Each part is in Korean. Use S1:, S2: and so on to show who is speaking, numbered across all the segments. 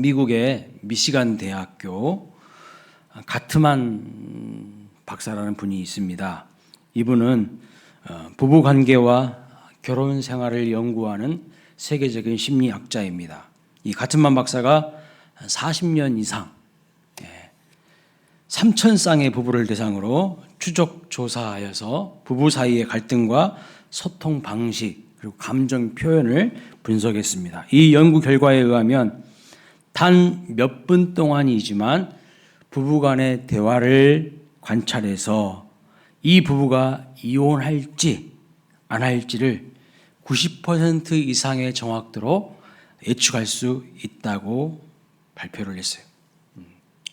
S1: 미국의 미시간 대학교 가트만 박사라는 분이 있습니다. 이분은 부부 관계와 결혼 생활을 연구하는 세계적인 심리학자입니다. 이 가트만 박사가 40년 이상 3,000쌍의 부부를 대상으로 추적 조사하여서 부부 사이의 갈등과 소통 방식 그리고 감정 표현을 분석했습니다. 이 연구 결과에 의하면 단 몇 분 동안이지만 부부 간의 대화를 관찰해서 이 부부가 이혼할지 안 할지를 90% 이상의 정확도로 예측할 수 있다고 발표를 했어요.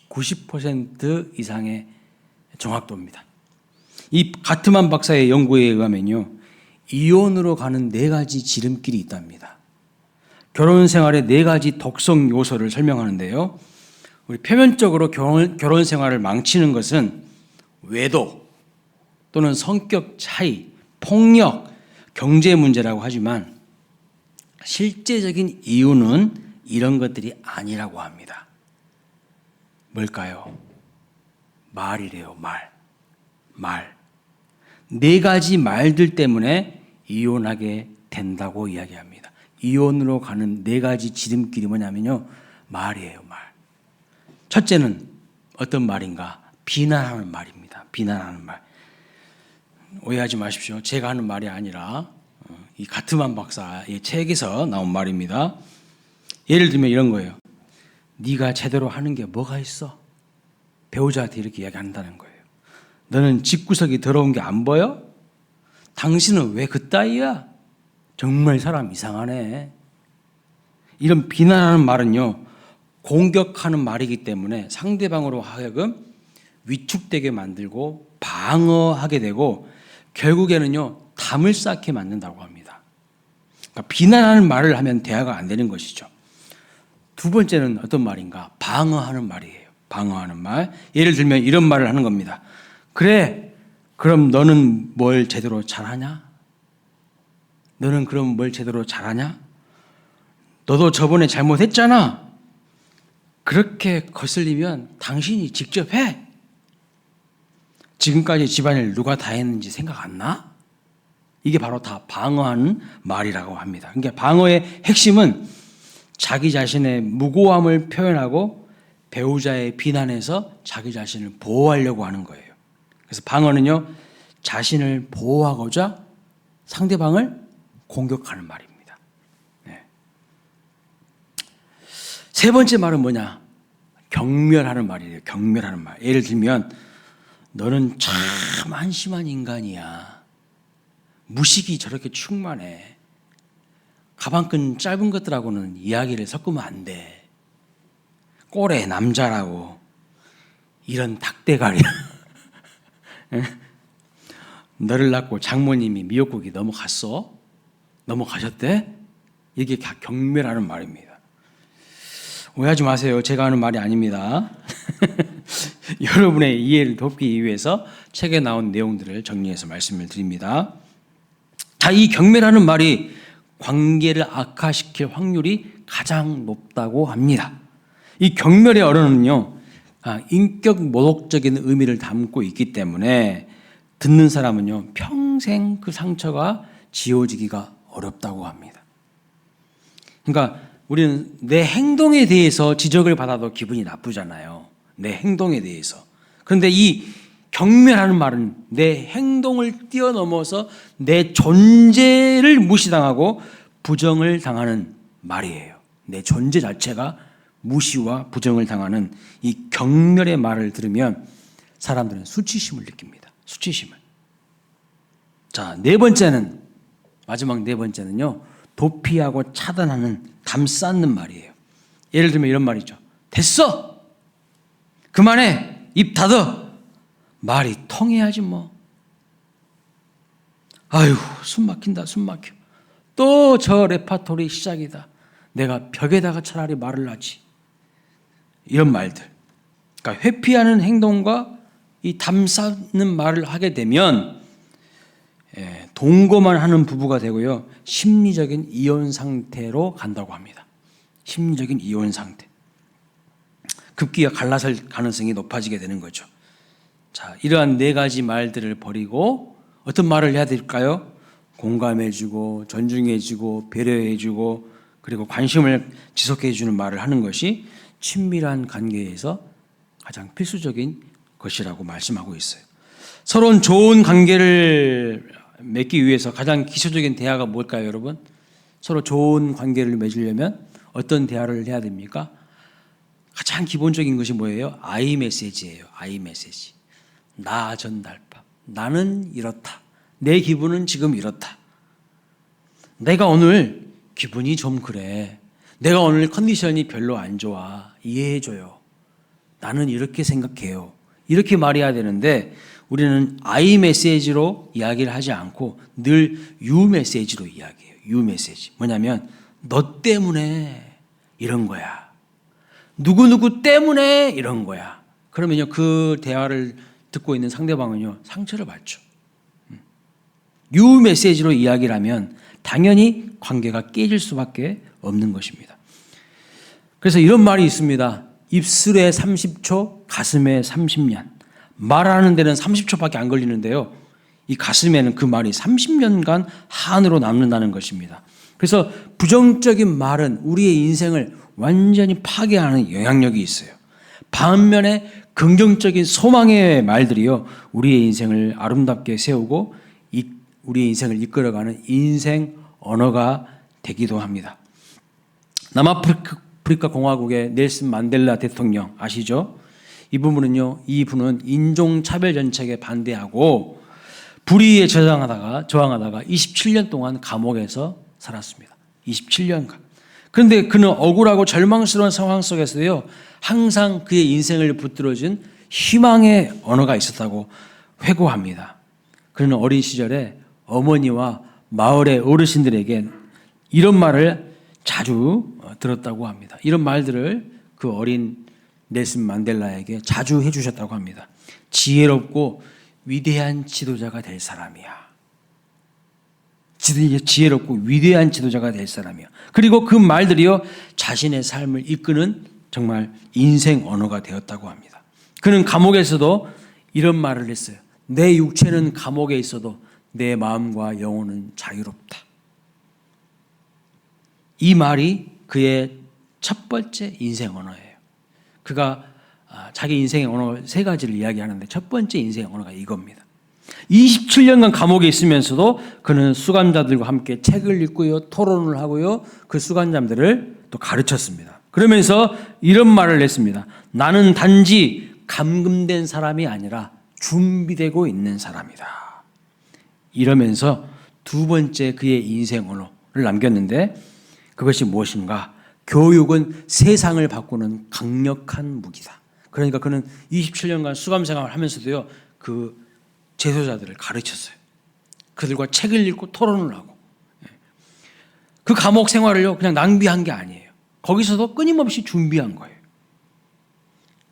S1: 90% 이상의 정확도입니다. 이 가트만 박사의 연구에 의하면요, 이혼으로 가는 4가지 지름길이 있답니다. 결혼 생활의 4가지 독성 요소를 설명하는데요. 우리 표면적으로 결혼 생활을 망치는 것은 외도 또는 성격 차이, 폭력, 경제 문제라고 하지만 실제적인 이유는 이런 것들이 아니라고 합니다. 뭘까요? 말이래요, 말. 4가지 말들 때문에 이혼하게 된다고 이야기합니다. 이혼으로 가는 4가지 지름길이 뭐냐면요, 말이에요, 말. 첫째는 어떤 말인가? 비난하는 말입니다. 비난하는 말. 오해하지 마십시오. 제가 하는 말이 아니라 이 가트만 박사의 책에서 나온 말입니다. 예를 들면 이런 거예요. 네가 제대로 하는 게 뭐가 있어? 배우자한테 이렇게 이야기한다는 거예요. 너는 집구석이 더러운 게 안 보여? 당신은 왜 그따위야? 정말 사람 이상하네. 이런 비난하는 말은요, 공격하는 말이기 때문에 상대방으로 하여금 위축되게 만들고 방어하게 되고 결국에는요, 담을 쌓게 만든다고 합니다. 그러니까 비난하는 말을 하면 대화가 안 되는 것이죠. 두 번째는 어떤 말인가? 방어하는 말이에요. 방어하는 말. 예를 들면 이런 말을 하는 겁니다. 그래, 그럼 너는 뭘 제대로 잘하냐? 너는 그럼 뭘 제대로 잘하냐? 너도 저번에 잘못했잖아. 그렇게 거슬리면 당신이 직접 해. 지금까지 집안일 누가 다 했는지 생각 안 나? 이게 바로 다 방어하는 말이라고 합니다. 그러니까 방어의 핵심은 자기 자신의 무고함을 표현하고 배우자의 비난에서 자기 자신을 보호하려고 하는 거예요. 그래서 방어는요, 자신을 보호하고자 상대방을 공격하는 말입니다. 네. 세 번째 말은 뭐냐? 경멸하는 말이에요. 경멸하는 말. 예를 들면 너는 참 한심한 인간이야. 무식이 저렇게 충만해. 가방끈 짧은 것들하고는 이야기를 섞으면 안 돼. 꼴의 남자라고. 이런 닭대가리야. 너를 낳고 장모님이 미역국이 넘어갔어? 넘어가셨대? 이게 다 경멸하는 말입니다. 오해하지 마세요. 제가 하는 말이 아닙니다. 여러분의 이해를 돕기 위해서 책에 나온 내용들을 정리해서 말씀을 드립니다. 자, 이 경멸하는 말이 관계를 악화시킬 확률이 가장 높다고 합니다. 이 경멸의 언어는요, 인격 모독적인 의미를 담고 있기 때문에 듣는 사람은요, 평생 그 상처가 지워지기가 어렵다고 합니다. 그러니까 우리는 내 행동에 대해서 지적을 받아도 기분이 나쁘잖아요. 내 행동에 대해서. 그런데 이 경멸하는 말은 내 행동을 뛰어넘어서 내 존재를 무시당하고 부정을 당하는 말이에요. 내 존재 자체가 무시와 부정을 당하는 이 경멸의 말을 들으면 사람들은 수치심을 느낍니다. 수치심을. 자, 마지막 네 번째는요, 도피하고 차단하는, 감싸는 말이에요. 예를 들면 이런 말이죠. 됐어! 그만해! 입 닫어! 말이 통해야지 뭐. 아유, 숨 막힌다, 숨 막혀. 또 저 레파토리 시작이다. 내가 벽에다가 차라리 말을 하지. 이런 말들. 그러니까 회피하는 행동과 이 담쌓는 말을 하게 되면 동거만 하는 부부가 되고요, 심리적인 이혼 상태로 간다고 합니다. 심리적인 이혼 상태. 급기야 갈라설 가능성이 높아지게 되는 거죠. 자, 이러한 네 가지 말들을 버리고 어떤 말을 해야 될까요? 공감해주고 존중해주고 배려해주고 그리고 관심을 지속해주는 말을 하는 것이 친밀한 관계에서 가장 필수적인 것이라고 말씀하고 있어요. 서로 좋은 관계를 맺기 위해서 가장 기초적인 대화가 뭘까요, 여러분? 서로 좋은 관계를 맺으려면 어떤 대화를 해야 됩니까? 가장 기본적인 것이 뭐예요? I 메시지예요. I 메시지. 나 전달법. 나는 이렇다. 내 기분은 지금 이렇다. 내가 오늘 기분이 좀 그래. 내가 오늘 컨디션이 별로 안 좋아. 이해해줘요. 나는 이렇게 생각해요. 이렇게 말해야 되는데 우리는 I 메시지로 이야기를 하지 않고 늘 You 메시지로 이야기해요. You 메시지. 뭐냐면 너 때문에 이런 거야. 누구누구 때문에 이런 거야. 그러면요, 그 대화를 듣고 있는 상대방은요, 상처를 받죠. You 메시지로 이야기를 하면 당연히 관계가 깨질 수밖에 없는 것입니다. 그래서 이런 말이 있습니다. 입술에 30초, 가슴에 30년. 말하는 데는 30초밖에 안 걸리는데요. 이 가슴에는 그 말이 30년간 한으로 남는다는 것입니다. 그래서 부정적인 말은 우리의 인생을 완전히 파괴하는 영향력이 있어요. 반면에 긍정적인 소망의 말들이요, 우리의 인생을 아름답게 세우고 우리의 인생을 이끌어가는 인생 언어가 되기도 합니다. 남아프리카 공화국의 넬슨 만델라 대통령 아시죠? 이분은 인종차별 정책에 반대하고 불의에 저항하다가 27년 동안 감옥에서 살았습니다. 27년간. 그런데 그는 억울하고 절망스러운 상황 속에서요, 항상 그의 인생을 붙들어준 희망의 언어가 있었다고 회고합니다. 그는 어린 시절에 어머니와 마을의 어르신들에게 이런 말을 자주 들었다고 합니다. 이런 말들을 그 어린 넬슨 만델라에게 자주 해주셨다고 합니다. 지혜롭고 위대한 지도자가 될 사람이야. 지혜롭고 위대한 지도자가 될 사람이야. 그리고 그 말들이요, 자신의 삶을 이끄는 정말 인생 언어가 되었다고 합니다. 그는 감옥에서도 이런 말을 했어요. 내 육체는 감옥에 있어도 내 마음과 영혼은 자유롭다. 이 말이 그의 첫 번째 인생 언어예요. 그가 자기 인생의 언어 세 가지를 이야기하는데 첫 번째 인생의 언어가 이겁니다. 27년간 감옥에 있으면서도 그는 수감자들과 함께 책을 읽고요, 토론을 하고요, 그 수감자들을 또 가르쳤습니다. 그러면서 이런 말을 했습니다. 나는 단지 감금된 사람이 아니라 준비되고 있는 사람이다. 이러면서 두 번째 그의 인생 언어를 남겼는데 그것이 무엇인가? 교육은 세상을 바꾸는 강력한 무기다. 그러니까 그는 27년간 수감 생활을 하면서도요, 그 재소자들을 가르쳤어요. 그들과 책을 읽고 토론을 하고. 그 감옥 생활을요, 그냥 낭비한 게 아니에요. 거기서도 끊임없이 준비한 거예요.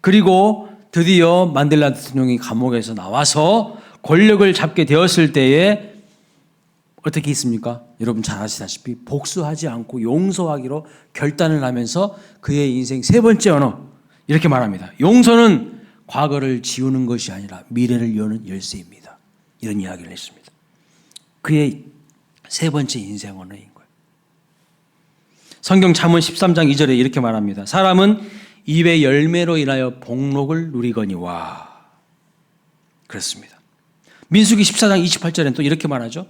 S1: 그리고 드디어 만델라 대통령이 감옥에서 나와서 권력을 잡게 되었을 때에 어떻게 있습니까? 여러분 잘 아시다시피 복수하지 않고 용서하기로 결단을 하면서 그의 인생 세 번째 언어 이렇게 말합니다. 용서는 과거를 지우는 것이 아니라 미래를 여는 열쇠입니다. 이런 이야기를 했습니다. 그의 세 번째 인생 언어인 거예요. 성경 잠언 13장 2절에 이렇게 말합니다. 사람은 입의 열매로 인하여 복록을 누리거니와. 그렇습니다. 민수기 14장 28절에는 또 이렇게 말하죠.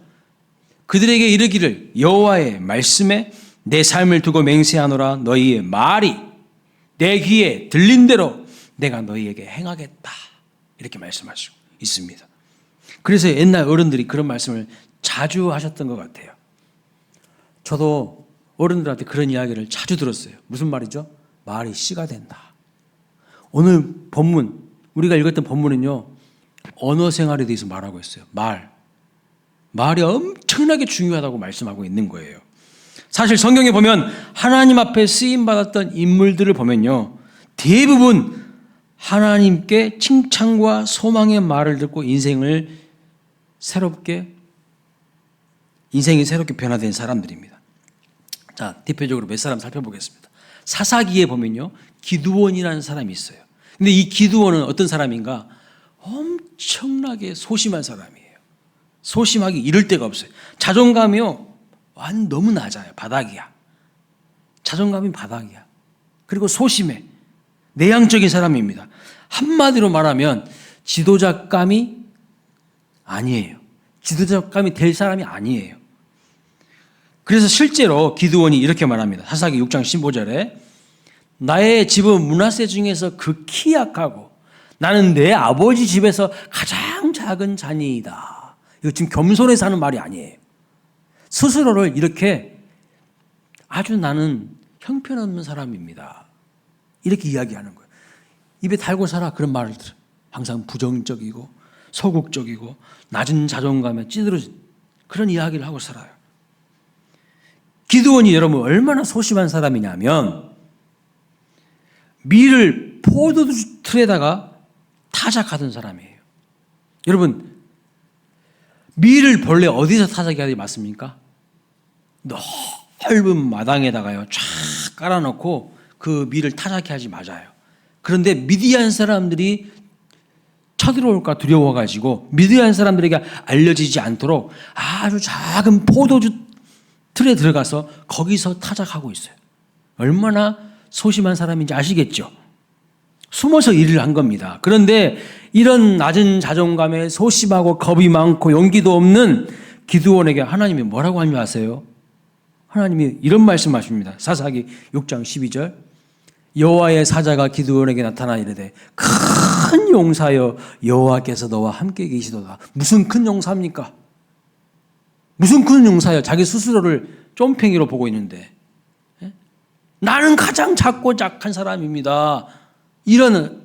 S1: 그들에게 이르기를 여호와의 말씀에 내 삶을 두고 맹세하노라. 너희의 말이 내 귀에 들린 대로 내가 너희에게 행하겠다. 이렇게 말씀하시고 있습니다. 그래서 옛날 어른들이 그런 말씀을 자주 하셨던 것 같아요. 저도 어른들한테 그런 이야기를 자주 들었어요. 무슨 말이죠? 말이 씨가 된다. 오늘 본문, 우리가 읽었던 본문은요, 언어 생활에 대해서 말하고 있어요. 말이 엄청나게 중요하다고 말씀하고 있는 거예요. 사실 성경에 보면 하나님 앞에 쓰임받았던 인물들을 보면요, 대부분 하나님께 칭찬과 소망의 말을 듣고 인생이 새롭게 변화된 사람들입니다. 자, 대표적으로 몇 사람 살펴보겠습니다. 사사기에 보면요, 기드온이라는 사람이 있어요. 근데 이 기드온은 어떤 사람인가? 엄청나게 소심한 사람이에요. 소심하기 이를 데가 없어요. 자존감이요, 너무 낮아요. 바닥이야. 자존감이 바닥이야. 그리고 소심해. 내향적인 사람입니다. 한마디로 말하면 지도자감이 아니에요. 지도자감이 될 사람이 아니에요. 그래서 실제로 기드온이 이렇게 말합니다. 사사기 6장 15절에 나의 집은 므낫세 중에서 극히 약하고 나는 내 아버지 집에서 가장 작은 자니이다. 이거 지금 겸손해서 하는 말이 아니에요. 스스로를 이렇게 아주 나는 형편없는 사람입니다. 이렇게 이야기하는 거예요. 입에 달고 살아 그런 말을 들어. 항상 부정적이고 소극적이고 낮은 자존감에 찌들어진 그런 이야기를 하고 살아요. 기드온이 여러분 얼마나 소심한 사람이냐면 밀을 포도틀에다가 타작하던 사람이에요. 여러분 밀을 본래 어디서 타작해야 맞습니까? 넓은 마당에다가요 쫙 깔아놓고 그 밀을 타작해야지 맞아요. 그런데 미디안 사람들이 쳐들어올까 두려워가지고 미디안 사람들에게 알려지지 않도록 아주 작은 포도주 틀에 들어가서 거기서 타작하고 있어요. 얼마나 소심한 사람인지 아시겠죠? 숨어서 일을 한 겁니다. 그런데 이런 낮은 자존감에 소심하고 겁이 많고 용기도 없는 기드온에게 하나님이 뭐라고 한 줄 아세요? 하나님이 이런 말씀하십니다. 사사기 6장 12절 여호와의 사자가 기드온에게 나타나 이르되 큰 용사여 여호와께서 너와 함께 계시도다. 무슨 큰 용사입니까? 무슨 큰 용사요? 자기 스스로를 쫌팽이로 보고 있는데 나는 가장 작고 약한 사람입니다. 이런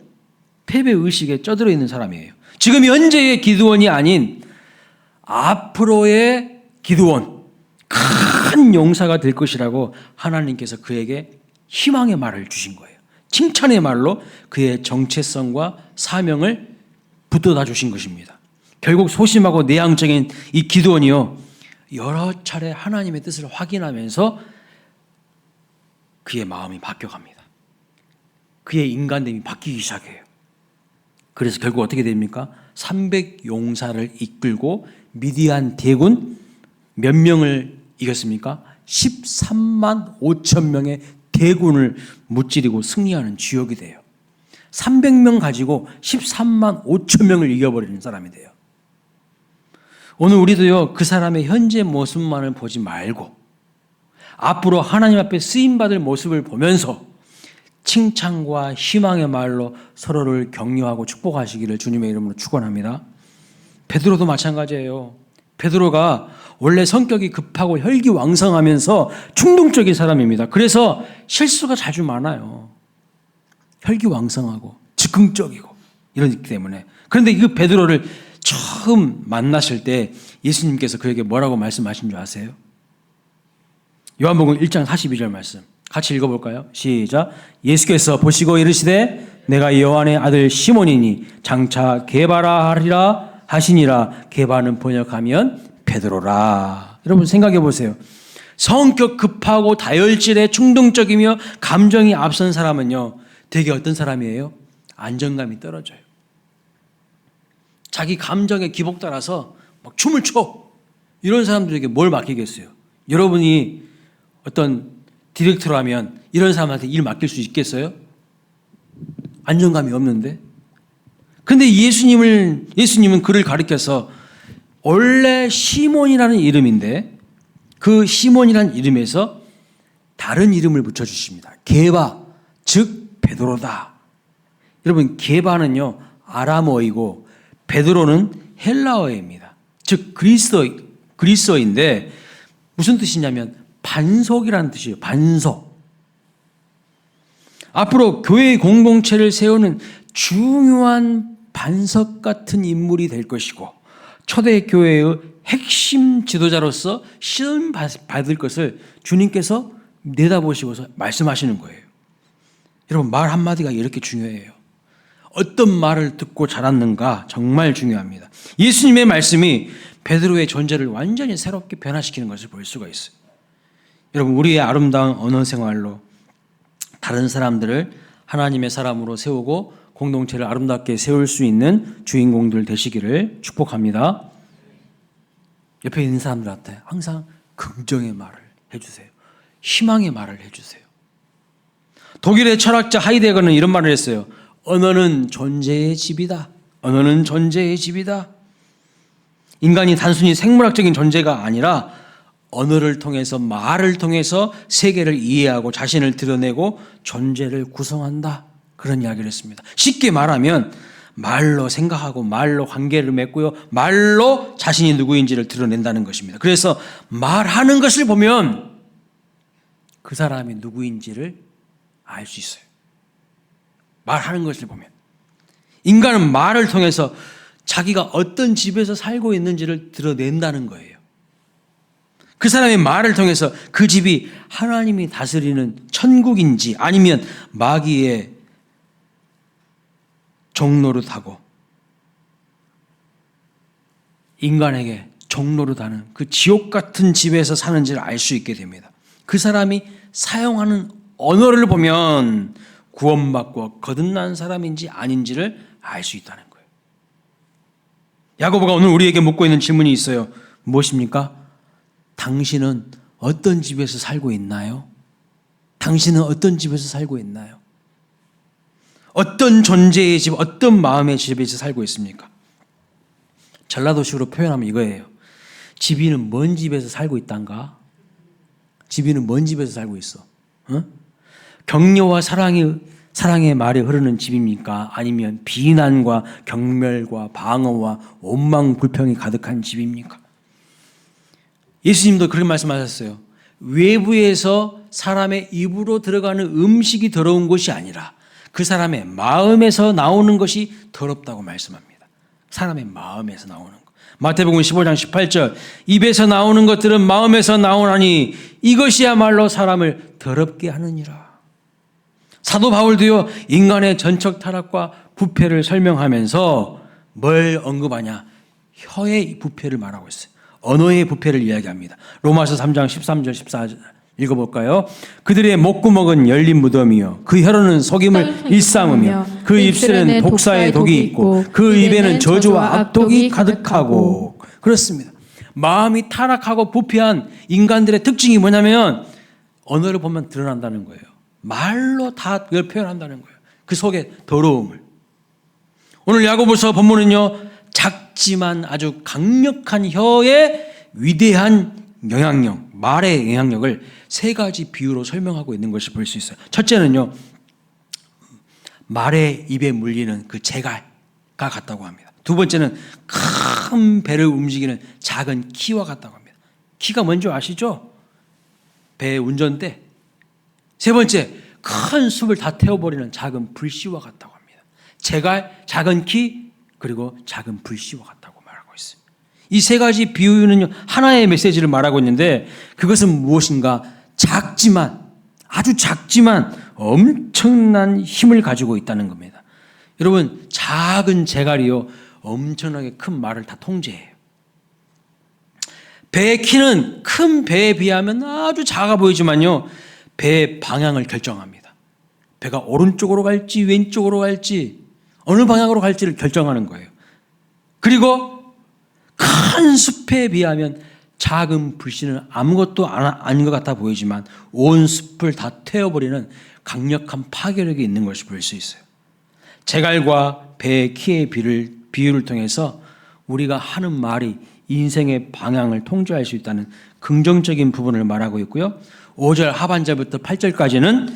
S1: 패배의식에 쩌들어 있는 사람이에요. 지금 현재의 기드온이 아닌 앞으로의 기드온, 큰 용사가 될 것이라고 하나님께서 그에게 희망의 말을 주신 거예요. 칭찬의 말로 그의 정체성과 사명을 붙들어 주신 것입니다. 결국 소심하고 내향적인 이 기드온이요 여러 차례 하나님의 뜻을 확인하면서 그의 마음이 바뀌어갑니다. 그의 인간됨이 바뀌기 시작해요. 그래서 결국 어떻게 됩니까? 300용사를 이끌고 미디안 대군 몇 명을 이겼습니까? 13만 5천 명의 대군을 무찌르고 승리하는 주역이 돼요. 300명 가지고 13만 5천 명을 이겨버리는 사람이 돼요. 오늘 우리도요 그 사람의 현재 모습만을 보지 말고 앞으로 하나님 앞에 쓰임받을 모습을 보면서 칭찬과 희망의 말로 서로를 격려하고 축복하시기를 주님의 이름으로 축원합니다. 베드로도 마찬가지예요. 베드로가 원래 성격이 급하고 혈기왕성하면서 충동적인 사람입니다. 그래서 실수가 자주 많아요. 혈기왕성하고 즉흥적이고 이러기 때문에. 그런데 그 베드로를 처음 만나실 때 예수님께서 그에게 뭐라고 말씀하신 줄 아세요? 요한복음 1장 42절 말씀 같이 읽어볼까요? 시작. 예수께서 보시고 이르시되 내가 요한의 아들 시몬이니 장차 게바라 하리라 하시니라. 게바는 번역하면 베드로라. 여러분 생각해 보세요. 성격 급하고 다혈질에 충동적이며 감정이 앞선 사람은요 되게 어떤 사람이에요? 안정감이 떨어져요. 자기 감정에 기복 따라서 막 춤을 춰. 이런 사람들에게 뭘 맡기겠어요? 여러분이 어떤 디렉터라면 이런 사람한테 일 맡길 수 있겠어요? 안정감이 없는데. 그런데 예수님은 그를 가리켜서 원래 시몬이라는 이름인데 그 시몬이라는 이름에서 다른 이름을 붙여주십니다. 게바, 즉 베드로다. 여러분 게바는요 아람어이고 베드로는 헬라어입니다. 즉 그리스어인데 무슨 뜻이냐면 반석이라는 뜻이에요. 반석. 앞으로 교회의 공동체를 세우는 중요한 반석 같은 인물이 될 것이고 초대교회의 핵심 지도자로서 시험 받을 것을 주님께서 내다보시고서 말씀하시는 거예요. 여러분 말 한마디가 이렇게 중요해요. 어떤 말을 듣고 자랐는가 정말 중요합니다. 예수님의 말씀이 베드로의 존재를 완전히 새롭게 변화시키는 것을 볼 수가 있어요. 여러분 우리의 아름다운 언어 생활로 다른 사람들을 하나님의 사람으로 세우고 공동체를 아름답게 세울 수 있는 주인공들 되시기를 축복합니다. 옆에 있는 사람들한테 항상 긍정의 말을 해주세요. 희망의 말을 해주세요. 독일의 철학자 하이데거는 이런 말을 했어요. 언어는 존재의 집이다. 언어는 존재의 집이다. 인간이 단순히 생물학적인 존재가 아니라 언어를 통해서, 말을 통해서 세계를 이해하고 자신을 드러내고 존재를 구성한다. 그런 이야기를 했습니다. 쉽게 말하면 말로 생각하고 말로 관계를 맺고요. 말로 자신이 누구인지를 드러낸다는 것입니다. 그래서 말하는 것을 보면 그 사람이 누구인지를 알 수 있어요. 말하는 것을 보면. 인간은 말을 통해서 자기가 어떤 집에서 살고 있는지를 드러낸다는 거예요. 그 사람의 말을 통해서 그 집이 하나님이 다스리는 천국인지 아니면 마귀의 종노릇하고 인간에게 종노릇하는 그 지옥 같은 집에서 사는지를 알 수 있게 됩니다. 그 사람이 사용하는 언어를 보면 구원받고 거듭난 사람인지 아닌지를 알 수 있다는 거예요. 야고보가 오늘 우리에게 묻고 있는 질문이 있어요. 무엇입니까? 당신은 어떤 집에서 살고 있나요? 당신은 어떤 집에서 살고 있나요? 어떤 존재의 집, 어떤 마음의 집에서 살고 있습니까? 전라도식으로 표현하면 이거예요. 집이는 뭔 집에서 살고 있단가? 집이는 뭔 집에서 살고 있어? 어? 격려와 사랑의 말이 흐르는 집입니까? 아니면 비난과 경멸과 방어와 원망 불평이 가득한 집입니까? 예수님도 그렇게 말씀하셨어요. 외부에서 사람의 입으로 들어가는 음식이 더러운 것이 아니라 그 사람의 마음에서 나오는 것이 더럽다고 말씀합니다. 사람의 마음에서 나오는 것. 마태복음 15장 18절 입에서 나오는 것들은 마음에서 나오나니 이것이야말로 사람을 더럽게 하느니라. 사도 바울도요, 인간의 전적 타락과 부패를 설명하면서 뭘 언급하냐? 혀의 부패를 말하고 있어요. 언어의 부패를 이야기합니다. 로마서 3장 13절 14절 읽어볼까요? 그들의 목구멍은 열린 무덤이요 그 혀로는 속임을 일삼으며 그 입술에는 독사의 독이 있고 그 입에는 저주와 악독이 가득하고. 그렇습니다. 마음이 타락하고 부패한 인간들의 특징이 뭐냐면 언어를 보면 드러난다는 거예요. 말로 다 그걸 표현한다는 거예요. 그 속에 더러움을. 오늘 야고보서 본문은요, 작지만 아주 강력한 혀의 위대한 영향력, 말의 영향력을 세 가지 비유로 설명하고 있는 것을 볼 수 있어요. 첫째는요, 말의 입에 물리는 그 재갈과 같다고 합니다. 두 번째는 큰 배를 움직이는 작은 키와 같다고 합니다. 키가 뭔지 아시죠? 배 운전대. 세 번째, 큰 숲을 다 태워버리는 작은 불씨와 같다고 합니다. 재갈, 작은 키, 그리고 작은 불씨와 같다고 말하고 있습니다. 이 세 가지 비유는 하나의 메시지를 말하고 있는데 그것은 무엇인가? 작지만, 아주 작지만 엄청난 힘을 가지고 있다는 겁니다. 여러분, 작은 재갈이요, 엄청나게 큰 말을 다 통제해요. 배의 키는 큰 배에 비하면 아주 작아 보이지만요, 배의 방향을 결정합니다. 배가 오른쪽으로 갈지 왼쪽으로 갈지 어느 방향으로 갈지를 결정하는 거예요. 그리고 큰 숲에 비하면 작은 불씨는 아무것도 아닌 것 같아 보이지만 온 숲을 다 태워버리는 강력한 파괴력이 있는 것을 볼 수 있어요. 재갈과 배의 키의 비유를 통해서 우리가 하는 말이 인생의 방향을 통제할 수 있다는 긍정적인 부분을 말하고 있고요. 5절 하반절부터 8절까지는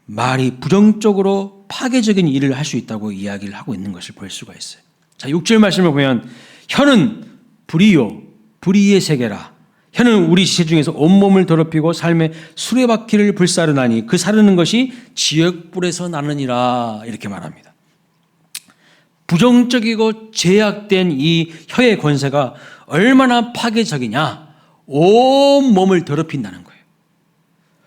S1: 말이 부정적으로 파괴적인 일을 할 수 있다고 이야기를 하고 있는 것을 볼 수가 있어요. 자, 6절 말씀을 보면 혀는 불이요 불의의 세계라. 혀는 우리 지체 중에서 온몸을 더럽히고 삶의 수레바퀴를 불사르나니 그 사르는 것이 지역불에서 나느니라. 이렇게 말합니다. 부정적이고 제약된 이 혀의 권세가 얼마나 파괴적이냐. 온몸을 더럽힌다는 거예요.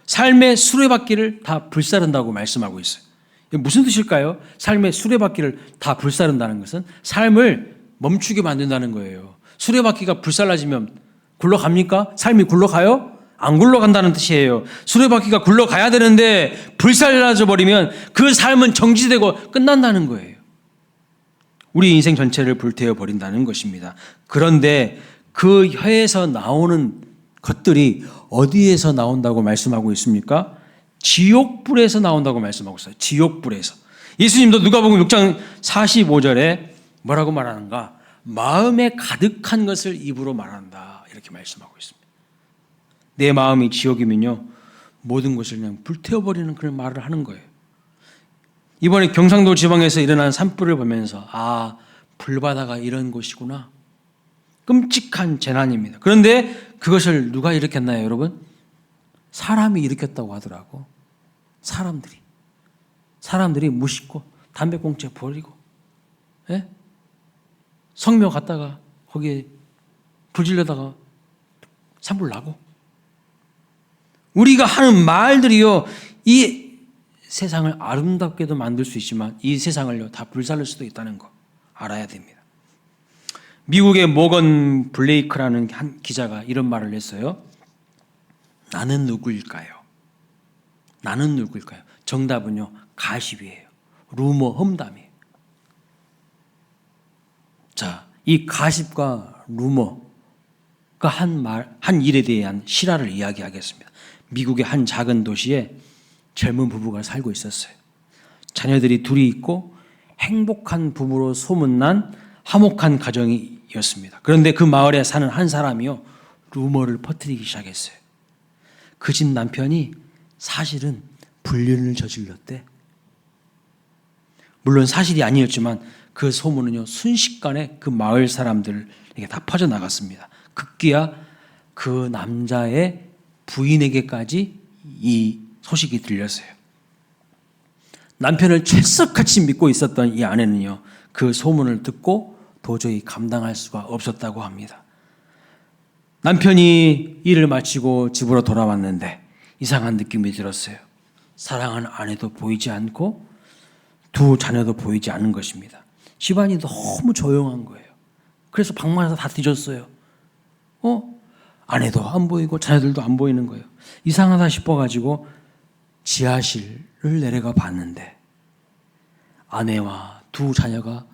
S1: 삶의 수레바퀴를 다 불사른다고 말씀하고 있어요. 이게 무슨 뜻일까요? 삶의 수레바퀴를 다 불사른다는 것은 삶을 멈추게 만든다는 거예요. 수레바퀴가 불살라지면 굴러갑니까? 삶이 굴러가요? 안 굴러간다는 뜻이에요. 수레바퀴가 굴러가야 되는데 불살라져 버리면 그 삶은 정지되고 끝난다는 거예요. 우리 인생 전체를 불태워 버린다는 것입니다. 그런데 그 혀에서 나오는 것들이 어디에서 나온다고 말씀하고 있습니까? 지옥불에서 나온다고 말씀하고 있어요. 지옥불에서. 예수님도 누가복음 6장 45절에 뭐라고 말하는가? 마음에 가득한 것을 입으로 말한다. 이렇게 말씀하고 있습니다. 내 마음이 지옥이면요, 모든 것을 그냥 불태워버리는 그런 말을 하는 거예요. 이번에 경상도 지방에서 일어난 산불을 보면서 불바다가 이런 곳이구나. 끔찍한 재난입니다. 그런데 그것을 누가 일으켰나요, 여러분? 사람이 일으켰다고 하더라고. 사람들이 무심코 담배꽁초 버리고, 예? 성묘 갔다가 거기에 불 질러다가 산불 나고. 우리가 하는 말들이요, 이 세상을 아름답게도 만들 수 있지만 이 세상을요 다 불살릴 수도 있다는 거 알아야 됩니다. 미국의 모건 블레이크라는 한 기자가 이런 말을 했어요. 나는 누구일까요? 나는 누구일까요? 정답은요, 가십이에요. 루머, 험담이에요. 자, 이 가십과 루머가 한 일에 대한 실화를 이야기하겠습니다. 미국의 한 작은 도시에 젊은 부부가 살고 있었어요. 자녀들이 둘이 있고 행복한 부부로 소문난 화목한 가정이었습니다. 그런데 그 마을에 사는 한 사람이요, 루머를 퍼뜨리기 시작했어요. 그 집 남편이 사실은 불륜을 저질렀대. 물론 사실이 아니었지만 그 소문은요, 순식간에 그 마을 사람들에게 다 퍼져나갔습니다. 급기야 그 남자의 부인에게까지 이 소식이 들렸어요. 남편을 철석같이 믿고 있었던 이 아내는요, 그 소문을 듣고 도저히 감당할 수가 없었다고 합니다. 남편이 일을 마치고 집으로 돌아왔는데 이상한 느낌이 들었어요. 사랑하는 아내도 보이지 않고 두 자녀도 보이지 않는 것입니다. 집안이 너무 조용한 거예요. 그래서 방문해서 다 뒤졌어요. 아내도 안 보이고 자녀들도 안 보이는 거예요. 이상하다 싶어가지고 지하실을 내려가 봤는데 아내와 두 자녀가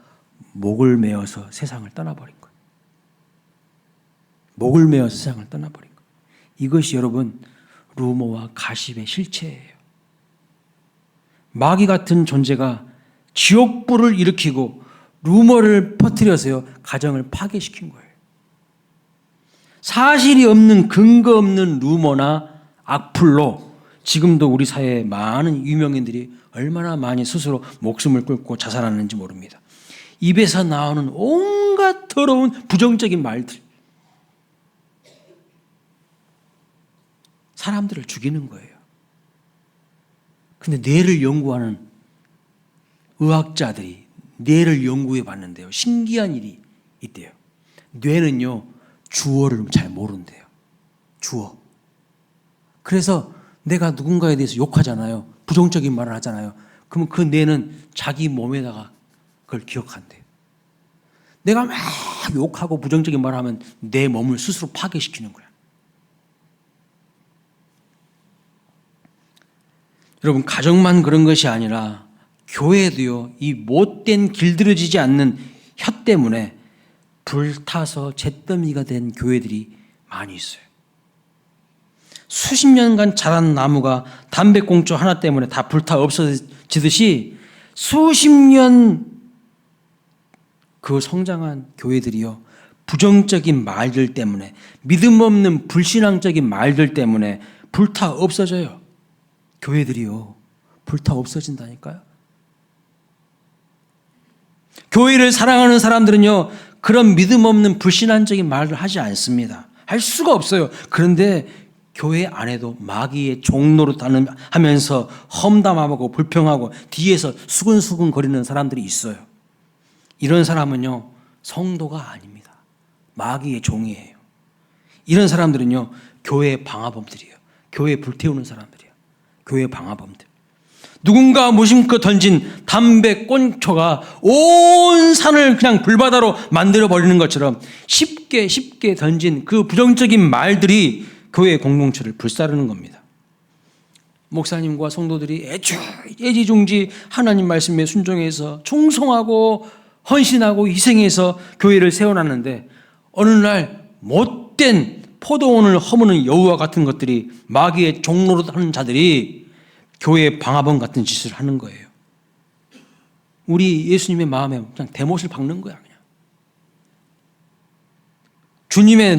S1: 목을 메어서 세상을 떠나버린 거예요. 목을 메어서 세상을 떠나버린 거예요. 이것이 여러분 루머와 가십의 실체예요. 마귀 같은 존재가 지옥불을 일으키고 루머를 퍼뜨려서요, 가정을 파괴시킨 거예요. 사실이 없는 근거 없는 루머나 악플로 지금도 우리 사회에 많은 유명인들이 얼마나 많이 스스로 목숨을 끊고 자살하는지 모릅니다. 입에서 나오는 온갖 더러운 부정적인 말들, 사람들을 죽이는 거예요. 근데 뇌를 연구하는 의학자들이 뇌를 연구해 봤는데요, 신기한 일이 있대요. 뇌는요, 주어를 잘 모른대요. 주어. 그래서 내가 누군가에 대해서 욕하잖아요. 부정적인 말을 하잖아요. 그러면 그 뇌는 자기 몸에다가 그걸 기억한대요. 내가 막 욕하고 부정적인 말을 하면 내 몸을 스스로 파괴시키는 거야. 여러분, 가정만 그런 것이 아니라 교회도요, 이 못된 길들여지지 않는 혀 때문에 불타서 잿더미가 된 교회들이 많이 있어요. 수십 년간 자란 나무가 담배꽁초 하나 때문에 다 불타 없어지듯이 수십 년 그 성장한 교회들이요, 부정적인 말들 때문에, 믿음 없는 불신앙적인 말들 때문에 불타 없어져요. 교회들이요, 불타 없어진다니까요. 교회를 사랑하는 사람들은요, 그런 믿음 없는 불신앙적인 말을 하지 않습니다. 할 수가 없어요. 그런데 교회 안에도 마귀의 종로로 하면서 험담하고 불평하고 뒤에서 수근수근 거리는 사람들이 있어요. 이런 사람은요, 성도가 아닙니다. 마귀의 종이에요. 이런 사람들은요, 교회의 방화범들이에요. 교회 불태우는 사람들이에요. 교회 방화범들. 누군가 무심코 던진 담배 꼰초가 온 산을 그냥 불바다로 만들어버리는 것처럼 쉽게 던진 그 부정적인 말들이 교회 공동체를 불사르는 겁니다. 목사님과 성도들이 애지중지 하나님 말씀에 순종해서 충성하고 헌신하고 희생해서 교회를 세워놨는데 어느 날 못된 포도원을 허무는 여우와 같은 것들이 마귀의 종로로 하는 자들이 교회 방화범 같은 짓을 하는 거예요. 우리 예수님의 마음에 그냥 대못을 박는 거야. 그냥. 주님의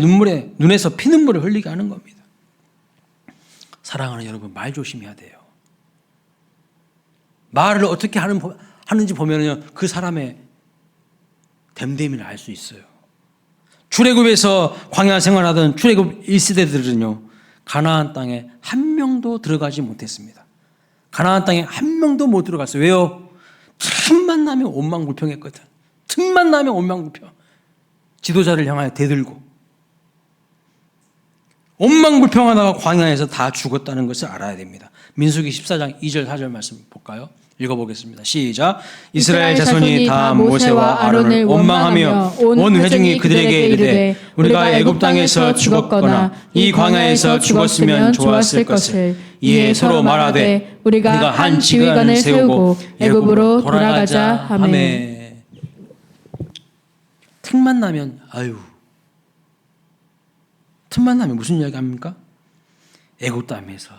S1: 눈에서 피눈물을 흘리게 하는 겁니다. 사랑하는 여러분, 말 조심해야 돼요. 말을 어떻게 하는지 보면요, 그 사람의 됨됨이를 알 수 있어요. 출애굽에서 광야 생활하던 출애굽 1세대들은요, 가나안 땅에 한 명도 들어가지 못했습니다. 가나안 땅에 한 명도 못 들어갔어요. 왜요? 틈만 나면 온망불평했거든. 틈만 나면 온망불평. 지도자를 향하여 대들고 온망불평하다가 광야에서 다 죽었다는 것을 알아야 됩니다. 민수기 14장 2절 4절 말씀 볼까요? 읽어보겠습니다. 시작. 이스라엘 자손이 다 모세와 아론을 원망하며 온 회중이 그들에게 이르되 우리가 애굽 땅에서 죽었거나 이 광야에서 죽었으면 좋았을 것을. 이에 서로 말하되 우리가 한 지휘관을 세우고 애굽으로 돌아가자 하매. 틈만 나면 틈만 나면 무슨 이야기 합니까? 애굽 땅에서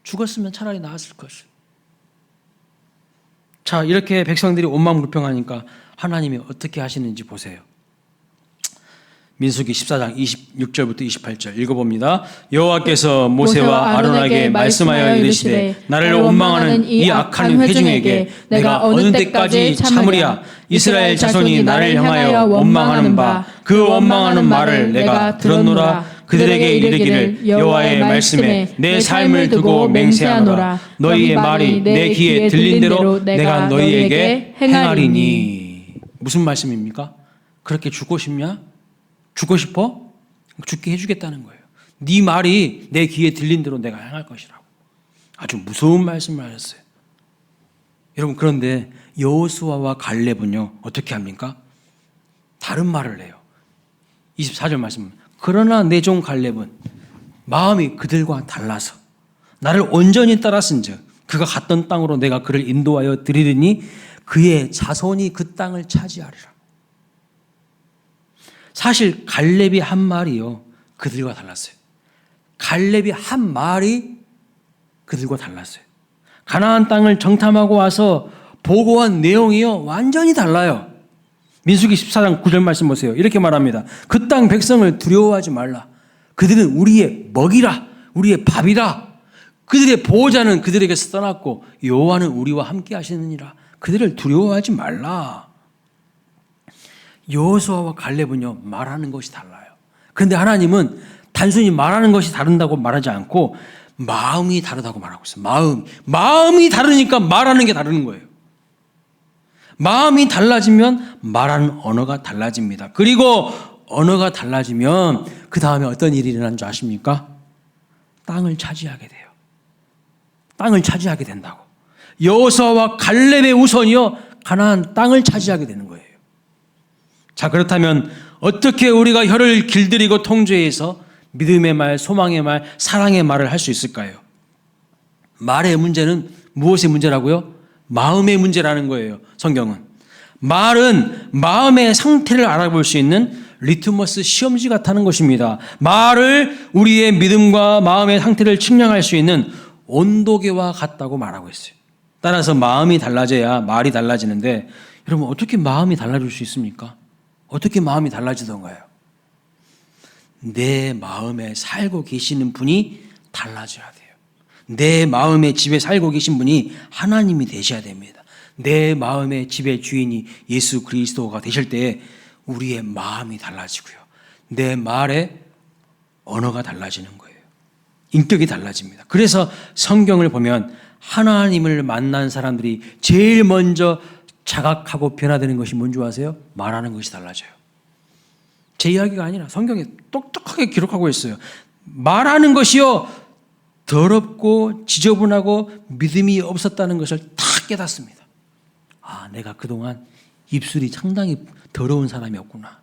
S1: 죽었으면 차라리 나았을 것을. 자, 이렇게 백성들이 온망불평하니까 하나님이 어떻게 하시는지 보세요. 민수기 14장 26절부터 28절 읽어봅니다. 여호와께서 모세와 아론에게 말씀하여 이르시되 나를 원망하는 이 악한 회중에게 내가 어느 때까지 참으랴. 이스라엘 자손이 나를 향하여 원망하는 바 그 원망하는 말을 내가 들었노라. 그들에게 이르기를 여호와의 말씀에 내 삶을 두고 맹세하노라. 너희의 말이 내 귀에 들린 대로 내가 너희에게 행하리니. 무슨 말씀입니까? 그렇게 죽고 싶냐? 죽고 싶어? 죽게 해주겠다는 거예요. 네 말이 내 귀에 들린 대로 내가 행할 것이라고. 아주 무서운 말씀을 하셨어요. 여러분, 그런데 여호수아와 갈렙은요, 어떻게 합니까? 다른 말을 해요. 24절 말씀. 그러나 내 종 갈렙은 마음이 그들과 달라서 나를 온전히 따랐은즉 그가 갔던 땅으로 내가 그를 인도하여 드리리니 그의 자손이 그 땅을 차지하리라. 사실 갈렙이 한 말이요, 그들과 달랐어요. 갈렙이 한 말이 그들과 달랐어요. 가나안 땅을 정탐하고 와서 보고한 내용이요, 완전히 달라요. 민수기 14장 9절 말씀 보세요. 이렇게 말합니다. 그 땅 백성을 두려워하지 말라. 그들은 우리의 먹이라, 우리의 밥이라. 그들의 보호자는 그들에게서 떠났고 여호와는 우리와 함께 하시느니라. 그들을 두려워하지 말라. 여호수아와 갈렙은요, 말하는 것이 달라요. 그런데 하나님은 단순히 말하는 것이 다른다고 말하지 않고 마음이 다르다고 말하고 있어요. 마음이 다르니까 말하는 게 다른 거예요. 마음이 달라지면 말하는 언어가 달라집니다. 그리고 언어가 달라지면 그 다음에 어떤 일이 일어나는 줄 아십니까? 땅을 차지하게 돼요. 땅을 차지하게 된다고. 여호수아와 갈렙의 우선이요, 가나안 땅을 차지하게 되는 거예요. 자, 그렇다면 어떻게 우리가 혀를 길들이고 통제해서 믿음의 말, 소망의 말, 사랑의 말을 할 수 있을까요? 말의 문제는 무엇의 문제라고요? 마음의 문제라는 거예요. 성경은. 말은 마음의 상태를 알아볼 수 있는 리트머스 시험지 같다는 것입니다. 말을 우리의 믿음과 마음의 상태를 측량할 수 있는 온도계와 같다고 말하고 있어요. 따라서 마음이 달라져야 말이 달라지는데, 여러분, 어떻게 마음이 달라질 수 있습니까? 어떻게 마음이 달라지던가요? 내 마음에 살고 계시는 분이 달라져야 돼요. 내 마음의 집에 살고 계신 분이 하나님이 되셔야 됩니다. 내 마음의 집의 주인이 예수 그리스도가 되실 때에 우리의 마음이 달라지고요, 내 말의 언어가 달라지는 거예요. 인격이 달라집니다. 그래서 성경을 보면 하나님을 만난 사람들이 제일 먼저 자각하고 변화되는 것이 뭔지 아세요? 말하는 것이 달라져요. 제 이야기가 아니라 성경에 똑똑하게 기록하고 있어요. 말하는 것이요, 더럽고 지저분하고 믿음이 없었다는 것을 다 깨닫습니다. 아, 내가 그동안 입술이 상당히 더러운 사람이었구나.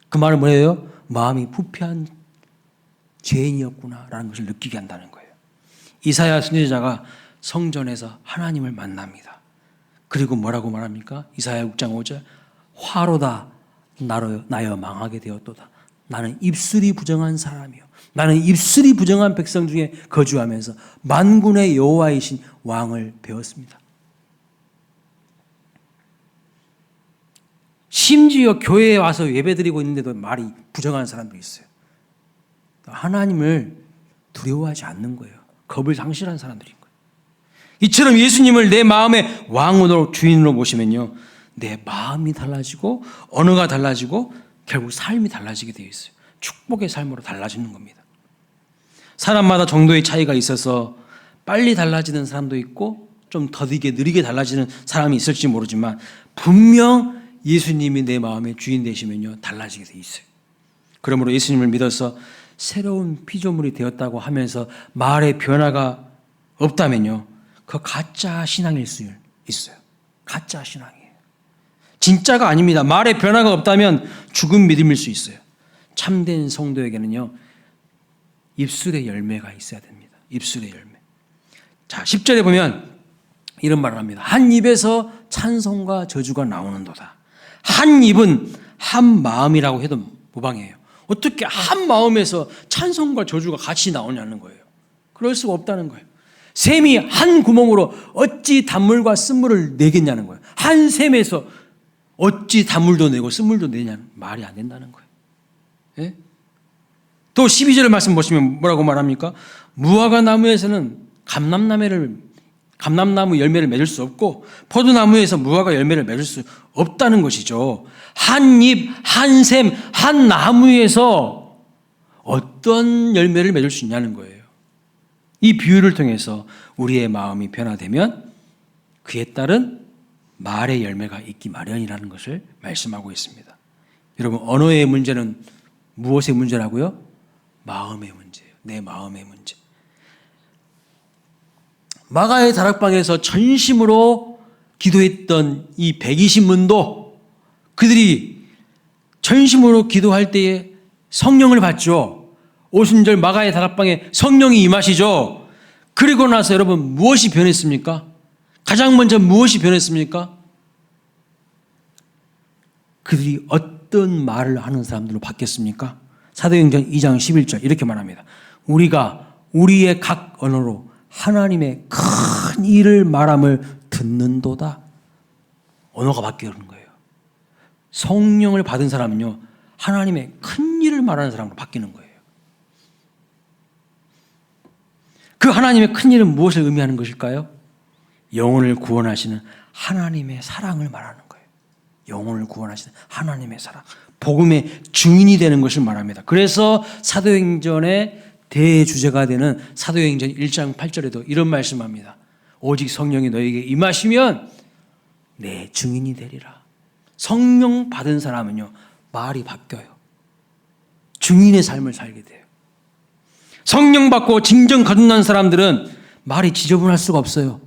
S1: 그 말은 뭐예요? 마음이 부패한 죄인이었구나라는 것을 느끼게 한다는 거예요. 이사야 선지자가 성전에서 하나님을 만납니다. 그리고 뭐라고 말합니까? 이사야 6장 5절 화로다 나여 망하게 되었도다. 나는 입술이 부정한 사람이요 나는 입술이 부정한 백성 중에 거주하면서 만군의 여호와이신 왕을 배웠습니다. 심지어 교회에 와서 예배드리고 있는데도 말이 부정한 사람들이 있어요. 하나님을 두려워하지 않는 거예요. 겁을 상실한 사람들인 거예요. 이처럼 예수님을 내 마음의 왕으로 주인으로 모시면요, 내 마음이 달라지고 언어가 달라지고 결국 삶이 달라지게 되어 있어요. 축복의 삶으로 달라지는 겁니다. 사람마다 정도의 차이가 있어서 빨리 달라지는 사람도 있고 좀 더디게 느리게 달라지는 사람이 있을지 모르지만 분명 예수님이 내 마음의 주인 되시면요 달라지게 돼 있어요. 그러므로 예수님을 믿어서 새로운 피조물이 되었다고 하면서 말의 변화가 없다면요 그 가짜 신앙일 수 있어요. 가짜 신앙이에요. 진짜가 아닙니다. 말의 변화가 없다면 죽은 믿음일 수 있어요. 참된 성도에게는요 입술의 열매가 있어야 됩니다. 입술의 열매. 자, 10절에 보면 이런 말을 합니다. 한 입에서 찬송과 저주가 나오는도다. 한 입은 한 마음이라고 해도 무방해요. 어떻게 한 마음에서 찬송과 저주가 같이 나오냐는 거예요. 그럴 수가 없다는 거예요. 샘이 한 구멍으로 어찌 단물과 쓴물을 내겠냐는 거예요. 한 샘에서 어찌 단물도 내고 쓴물도 내냐는 말이 안 된다는 거예요. 예? 또 12절의 말씀 보시면 뭐라고 말합니까? 무화과 나무에서는 감람나무 열매를 맺을 수 없고 포도나무에서 무화과 열매를 맺을 수 없다는 것이죠. 한 잎, 한 샘, 한 나무에서 어떤 열매를 맺을 수 있냐는 거예요. 이 비유를 통해서 우리의 마음이 변화되면 그에 따른 말의 열매가 있기 마련이라는 것을 말씀하고 있습니다. 여러분, 언어의 문제는 무엇의 문제라고요? 마음의 문제예요. 내 마음의 문제. 마가의 다락방에서 전심으로 기도했던 이 120문도 그들이 전심으로 기도할 때에 성령을 받죠. 오순절 마가의 다락방에 성령이 임하시죠. 그리고 나서 여러분 무엇이 변했습니까? 가장 먼저 무엇이 변했습니까? 그들이 어떤 말을 하는 사람들로 바뀌었습니까? 사도행전 2장 11절 이렇게 말합니다. 우리가 우리의 각 언어로 하나님의 큰 일을 말함을 듣는도다. 언어가 바뀌는 거예요. 성령을 받은 사람은요 하나님의 큰 일을 말하는 사람으로 바뀌는 거예요. 그 하나님의 큰 일은 무엇을 의미하는 것일까요? 영혼을 구원하시는 하나님의 사랑을 말하는 거예요. 영혼을 구원하시는 하나님의 사랑, 복음의 증인이 되는 것을 말합니다. 그래서 사도행전의 대주제가 되는 사도행전 1장 8절에도 이런 말씀합니다. 오직 성령이 너에게 임하시면 내 증인이 되리라. 성령 받은 사람은요 말이 바뀌어요. 증인의 삶을 살게 돼요. 성령 받고 진정 거듭난 사람들은 말이 지저분할 수가 없어요.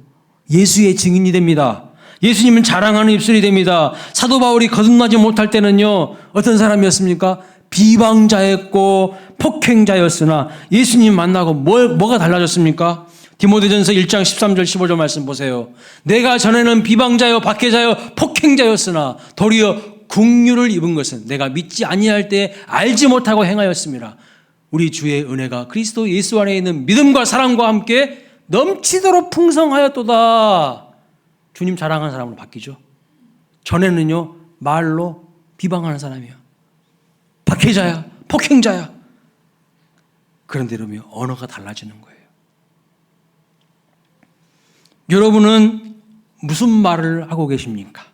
S1: 예수의 증인이 됩니다. 예수님은 자랑하는 입술이 됩니다. 사도 바울이 거듭나지 못할 때는요 어떤 사람이었습니까? 비방자였고 폭행자였으나 예수님 만나고 뭐가 달라졌습니까? 디모데전서 1장 13절 15절 말씀 보세요. 내가 전에는 비방자요 박해자요 폭행자였으나 도리어 긍휼을 입은 것은 내가 믿지 아니할 때 알지 못하고 행하였습니다. 우리 주의 은혜가 그리스도 예수 안에 있는 믿음과 사랑과 함께 넘치도록 풍성하였도다. 주님 자랑하는 사람으로 바뀌죠. 전에는요 말로 비방하는 사람이야. 박해자야, 폭행자야. 그런데 여러분 언어가 달라지는 거예요. 여러분은 무슨 말을 하고 계십니까?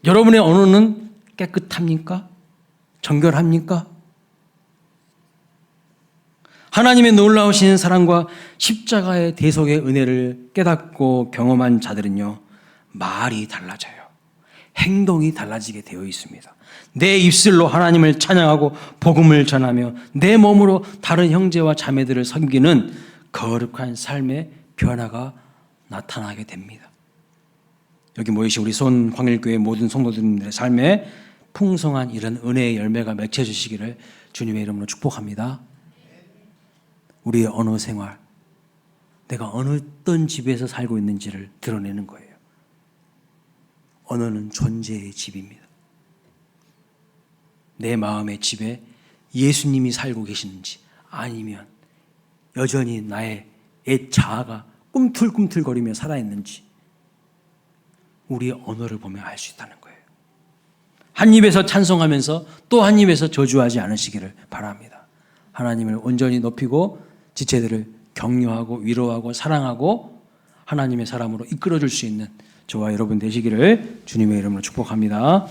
S1: 여러분의 언어는 깨끗합니까? 정결합니까? 하나님의 놀라우신 사랑과 십자가의 대속의 은혜를 깨닫고 경험한 자들은요 말이 달라져요. 행동이 달라지게 되어 있습니다. 내 입술로 하나님을 찬양하고 복음을 전하며 내 몸으로 다른 형제와 자매들을 섬기는 거룩한 삶의 변화가 나타나게 됩니다. 여기 모이신 우리 손 광일교회 모든 성도들의 삶에 풍성한 이런 은혜의 열매가 맺혀지시기를 주님의 이름으로 축복합니다. 우리의 언어 생활, 내가 어떤 집에서 살고 있는지를 드러내는 거예요. 언어는 존재의 집입니다. 내 마음의 집에 예수님이 살고 계시는지, 아니면 여전히 나의 옛 자아가 꿈틀꿈틀거리며 살아있는지 우리의 언어를 보면 알 수 있다는 거예요. 한 입에서 찬송하면서 또 한 입에서 저주하지 않으시기를 바랍니다. 하나님을 온전히 높이고 지체들을 격려하고 위로하고 사랑하고 하나님의 사람으로 이끌어줄 수 있는 저와 여러분 되시기를 주님의 이름으로 축복합니다.